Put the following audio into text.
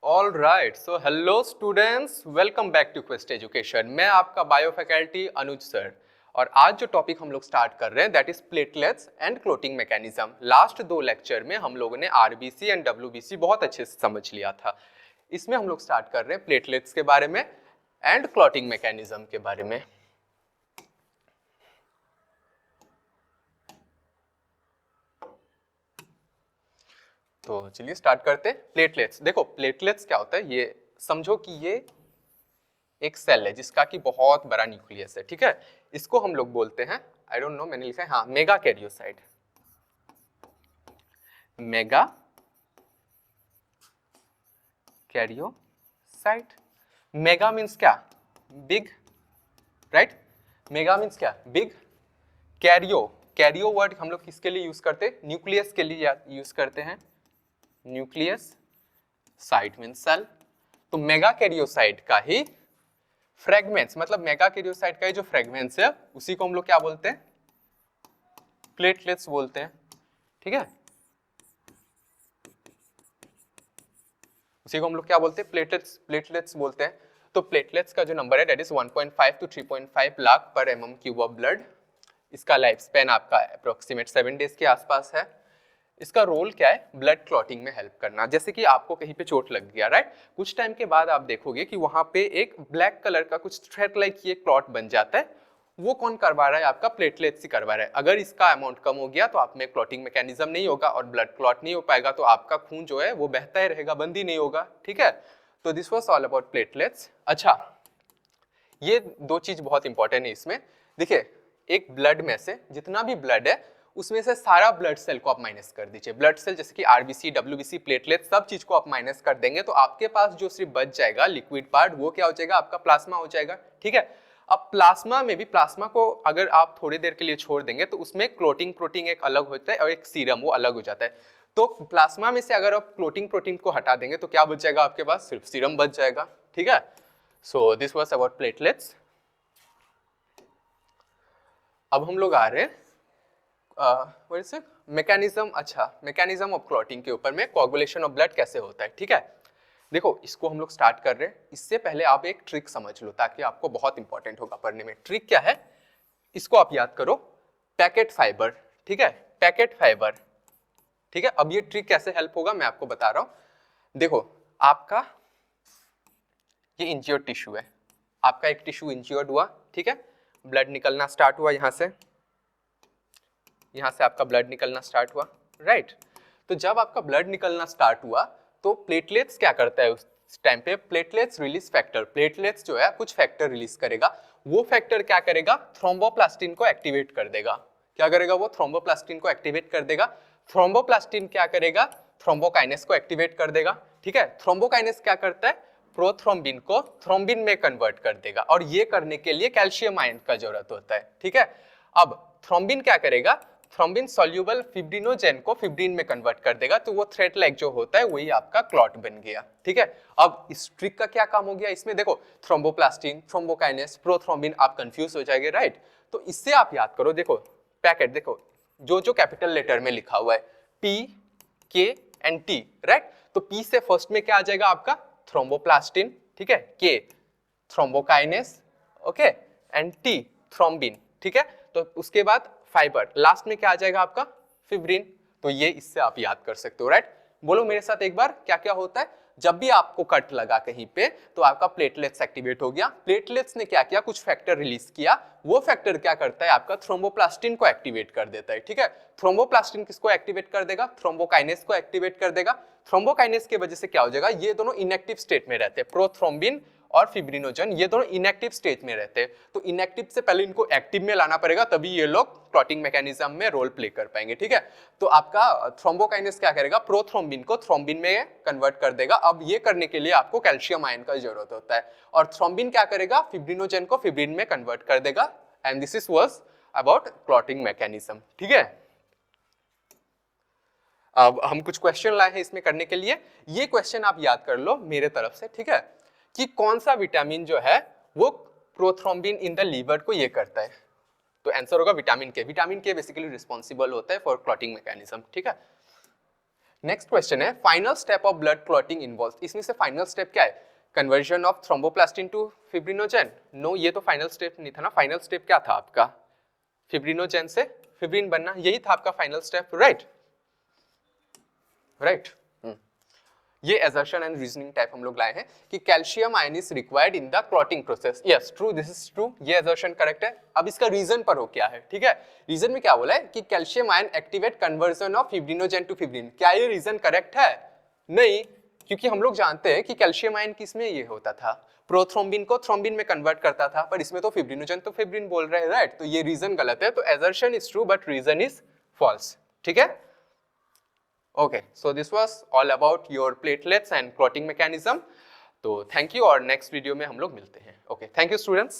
All right, so hello students, welcome back to Quest Education. मैं आपका bio faculty अनुज sir. और आज जो टॉपिक हम लोग स्टार्ट कर रहे हैं that is platelets and clotting mechanism. Last दो लेक्चर में हम लोगों ने आरबीसी एंड डब्ल्यूबीसी बहुत अच्छे से समझ लिया था। इसमें हम लोग स्टार्ट कर रहे हैं प्लेटलेट्स के बारे में एंड क्लॉटिंग मैकेनिज्म के बारे में। तो चलिए स्टार्ट करते हैं। प्लेटलेट्स, देखो प्लेटलेट्स क्या होता है, ये समझो कि ये एक सेल है जिसका कि बहुत बड़ा न्यूक्लियस है, ठीक है। इसको हम लोग बोलते हैं, आई डोंट नो मैंने लिखा है, हाँ, megakaryocyte. Megakaryocyte. Mega means क्या? Big, right. मेगा मीन्स क्या? बिग। कैरियो, कैरियो वर्ड हम लोग किसके लिए यूज करते हैं? न्यूक्लियस के लिए यूज करते हैं। Nucleus, cyte means cell. तो मेगा कैरियोसाइट का ही फ्रेगमेंट्स, मतलब मेगा कैरियोसाइट का ही जो फ्रेगमेंट्स है उसी को हम लोग क्या बोलते हैं? प्लेटलेट्स बोलते हैं, ठीक है। उसी को हम लोग क्या बोलते हैं? प्लेटलेट्स, प्लेटलेट्स बोलते हैं। तो प्लेटलेट्स का जो नंबर है दैट इज 1.5 टू 3.5 लाख पर एमएम क्यूब ऑफ ब्लड। इसका लाइफ स्पैन आपका अप्रोक्सीमेट 7 डेज के आसपास है। इसका रोल क्या है? ब्लड क्लॉटिंग में हेल्प करना। जैसे कि आपको कहीं पे चोट लग गया, राइट, कुछ टाइम के बाद आप देखोगे कि वहां पे एक ब्लैक कलर का कुछ थ्रेड लाइक ये क्लॉट बन जाता है। वो कौन करवा रहा है? आपका प्लेटलेट्स ही करवा रहा है। अगर इसका अमाउंट कम हो गया तो आप में क्लॉटिंग मैकेनिज्म नहीं होगा और ब्लड क्लॉट नहीं हो पाएगा, तो आपका खून जो है वो बहता ही रहेगा, बंद ही नहीं होगा, ठीक है। तो this was all about platelets. अच्छा, ये दो चीज बहुत इंपॉर्टेंट है इसमें। देखिए, एक ब्लड में से जितना भी ब्लड है उसमें से सारा ब्लड सेल को आप माइनस कर दीजिए। ब्लड सेल जैसे कि आरबीसी, डब्ल्यूबीसी, प्लेटलेट, सब चीज को आप माइनस कर देंगे तो आपके पास जो सिर्फ बच जाएगा लिक्विड पार्ट, वो क्या हो जाएगा? आपका प्लाज्मा हो जाएगा, ठीक है। अब प्लाज्मा में भी, प्लाज्मा को अगर आप थोड़ी देर के लिए छोड़ देंगे तो उसमें क्लोटिंग प्रोटीन एक अलग होता है और एक सीरम वो अलग हो जाता है। तो प्लाज्मा में से अगर आप क्लोटिंग प्रोटीन को हटा देंगे तो क्या बच जाएगा आपके पास? सिर्फ सीरम बच जाएगा, ठीक है। So this was about platelets. अब हम लोग आ रहे हैं मैकेनिज्म। अच्छा, मैकेनिज्म ऑफ क्लॉटिंग के ऊपर में, कोआगुलेशन ऑफ ब्लड कैसे होता है, ठीक है। देखो, इसको हम लोग स्टार्ट कर रहे हैं। इससे पहले आप एक ट्रिक समझ लो ताकि आपको बहुत इंपॉर्टेंट होगा पढ़ने में। ट्रिक क्या है इसको आप याद करो, पैकेट फाइबर, ठीक है, पैकेट फाइबर, ठीक है। अब ये ट्रिक कैसे हेल्प होगा मैं आपको बता रहा हूं। देखो, आपका ये इंज्योर्ड टिश्यू है, आपका एक टिश्यू इंज्योर्ड हुआ, ठीक है, ब्लड निकलना स्टार्ट हुआ, यहां से आपका ब्लड निकलना स्टार्ट हुआ, राइट। तो जब आपका ब्लड निकलना स्टार्ट हुआ तो प्लेटलेट्स क्या करता है उस टाइम पे? प्लेटलेट्स रिलीज फैक्टर, प्लेटलेट्स जो है कुछ फैक्टर रिलीज करेगा। वो फैक्टर क्या करेगा? थ्रोम्बोप्लास्टिन को एक्टिवेट कर देगा। क्या करेगा वो? थ्रोम्बोप्लास्टिन को एक्टिवेट कर देगा। थ्रोम्बोप्लास्टिन क्या करेगा? थ्रोम्बोकाइनेस को एक्टिवेट कर देगा, ठीक है। थ्रोम्बोकाइनेस क्या करता है? प्रोथ्रोम्बिन को थ्रोम्बिन में कन्वर्ट कर देगा, और ये करने के लिए कैल्शियम आयन का जरूरत होता है, ठीक है। अब थ्रोम्बिन क्या करेगा? थ्रोम्बिन सॉल्यूबल फिब्रिनोजेन को फिब्रिन में कन्वर्ट कर देगा, तो वो थ्रेड लाइक जो होता है वही आपका क्लॉट बन गया, ठीक है। अब इस ट्रिक का क्या काम हो गया इसमें? देखो, थ्रोम्बोप्लास्टिन, थ्रोम्बोकाइनेस, प्रोथ्रोम्बिन, आप कंफ्यूज हो जाएंगे, राइट। तो इससे आप याद करो, देखो पैकेट, देखो जो जो कैपिटल लेटर में लिखा हुआ है, पी, के एंड टी, राइट। तो पी से फर्स्ट में क्या आ जाएगा आपका? थ्रोम्बोप्लास्टिन, ठीक है, के thrombokinase, okay, and T thrombin, ठीक है। तो उसके बाद फाइबर, लास्ट में क्या आ जाएगा आपका? फिब्रिन। तो ये इससे आप याद कर सकते हो, राइट। बोलो मेरे साथ एक बार, क्या क्या होता है जब भी आपको कट लगा कहीं पे तो आपका प्लेटलेट्स एक्टिवेट हो गया। प्लेटलेट्स ने क्या किया? कुछ फैक्टर रिलीज किया। वो फैक्टर क्या करता है? आपका थ्रोम्बोप्लास्टिन को एक्टिवेट कर देता है, ठीक है। थ्रोम्बोप्लास्टिन किसको एक्टिवेट कर देगा? थ्रोम्बोकाइनेस को एक्टिवेट कर देगा। थ्रोम्बोकाइनेस की वजह से क्या हो जाएगा? ये दोनों इनएक्टिव स्टेट में रहते हैं, प्रोथ्रोम्बिन और फिब्रिनोजन, ये दोनों इनएक्टिव स्टेज में रहते हैं। तो इनएक्टिव से पहले इनको एक्टिव में लाना पड़ेगा, तभी ये लोग क्लॉटिंग मैकेनिज्म में रोल प्ले कर पाएंगे, ठीक है। तो आपका थ्रोम्बोकाइनेस क्या करेगा? प्रोथ्रोम्बिन को थ्रोम्बिन में कन्वर्ट कर देगा। अब ये करने के लिए आपको कैल्शियम आयन का जरूरत होता है, और थ्रोम्बिन क्या करेगा? फिब्रिनोजन को फिब्रिन में कन्वर्ट कर देगा। And this is was about clotting mechanism, ठीक है। अब हम कुछ क्वेश्चन लाए हैं इसमें करने के लिए। ये क्वेश्चन आप याद कर लो मेरे तरफ से, ठीक है, कि कौन सा विटामिन जो है वो प्रोथ्रोम्बिन इन द लीवर को ये करता है? तो आंसर होगा विटामिन के। विटामिन के बेसिकली रिस्पॉन्सिबल होता है फॉर क्लॉटिंग मैकेनिज्म, ठीक है। नेक्स्ट क्वेश्चन है final step of blood clotting involve, इसमें से फाइनल स्टेप क्या है? Conversion of thromboplastin to fibrinogen. No, ये तो फाइनल स्टेप नहीं था ना, फाइनल स्टेप क्या था आपका? फिब्रिनोजेन से फिब्रिन बनना, यही था आपका फाइनल स्टेप, राइट? राइट। ये assertion एंड रीजनिंग टाइप हम लोग लाए हैं कि calcium ion is required in the clotting process. Yes true, this is true, ये assertion करेक्ट है। अब इसका रीजन पर हो क्या है, ठीक है? रीजन में क्या बोला है कि calcium ion activate conversion of fibrinogen to fibrin. क्या ये रीजन करेक्ट है? नहीं, क्योंकि हम लोग जानते हैं कि कैल्शियम आयन किस में ये होता था, प्रोथ्रोम्बिन को थ्रोम्बिन में कन्वर्ट करता था, पर इसमें तो फिब्रिनोजेन तो फिब्रिन बोल रहे हैं, राइट? तो ये रीजन गलत है, तो assertion is true but reason is false, ठीक है? Okay, so this was all about your platelets and clotting mechanism. तो thank you और next video में हम लोग मिलते हैं. Okay, thank you students.